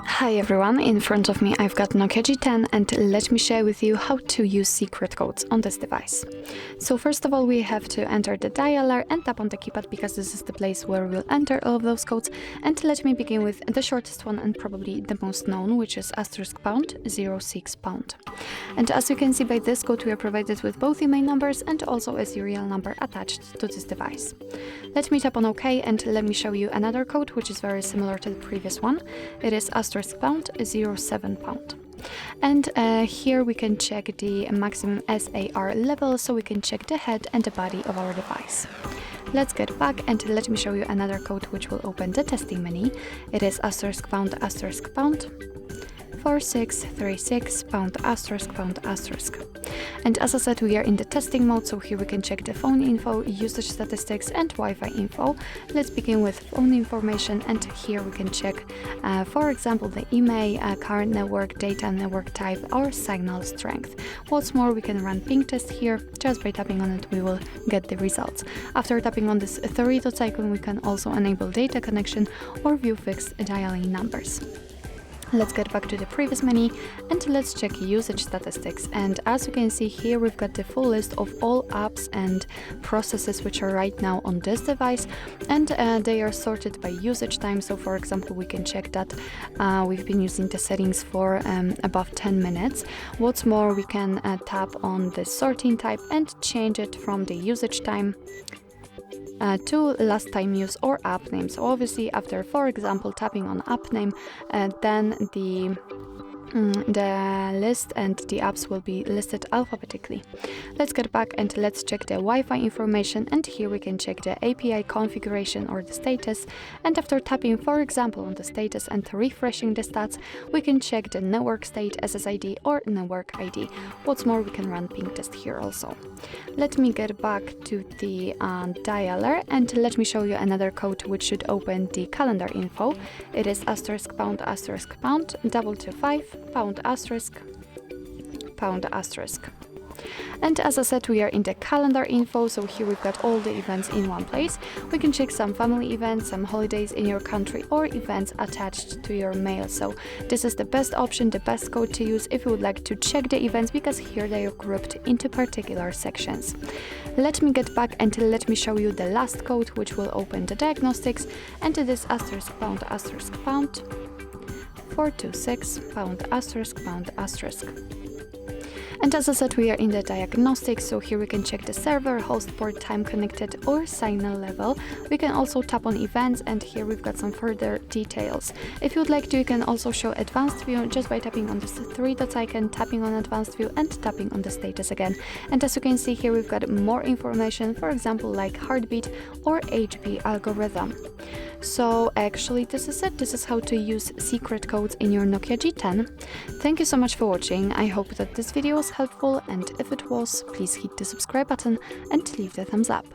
Hi everyone, in front of me I've got NOKIA G10 and let me share with you how to use secret codes on this device. So first of all we have to enter the dialer and tap on the keypad because this is the place where we'll enter all of those codes, and let me begin with the shortest one and probably the most known, which is *#06#. And as you can see by this code we are provided with both email numbers and also a serial number attached to this device. Let me tap on OK and let me show you another code which is very similar to the previous one. It is *#07#. And here we can check the maximum SAR level, so we can check the head and the body of our device. Let's get back and let me show you another code which will open the testing menu. It is *##. 4636 #***. And as I said, we are in the testing mode, so here we can check the phone info, usage statistics and Wi-Fi info. Let's begin with phone information, and here we can check for example the email, current network, data network type or signal strength. What's more, we can run ping test here. Just by tapping on it we will get the results. After tapping on this three dots icon we can also enable data connection or view fixed dialing numbers. Let's get back to the previous menu and let's check usage statistics. And as you can see here, we've got the full list of all apps and processes which are right now on this device, and they are sorted by usage time. So for example, we can check that we've been using the settings for above 10 minutes. What's more, we can tap on the sorting type and change it from the usage time to last time use or app name. So obviously after, for example, tapping on app name, then the list and the apps will be listed alphabetically. Let's get back and let's check the Wi-Fi information, and here we can check the API configuration or the status, and after tapping for example on the status and refreshing the stats, we can check the network state, SSID or network ID. What's more, we can run ping test here also. Let me get back to the dialer and let me show you another code which should open the calendar info. It is *##, 225 #***. And as I said, we are in the calendar info, so here we've got all the events in one place. We can check some family events, some holidays in your country or events attached to your mail. So this is the best option, the best code to use if you would like to check the events, because here they are grouped into particular sections. Let me get back and let me show you the last code which will open the diagnostics, and it is *##, 426 #***. And as I said, we are in the diagnostics, so here we can check the server, host port, time connected or signal level. We can also tap on events, and here we've got some further details. If you would like to, you can also show advanced view just by tapping on this three dots icon, tapping on advanced view and tapping on the status again. And as you can see here, we've got more information, for example like heartbeat or HB algorithm. So actually this is it. This is how to use secret codes in your NOKIA G10. Thank you so much for watching. I hope that this video was helpful, and if it was, please hit the subscribe button and leave the thumbs up.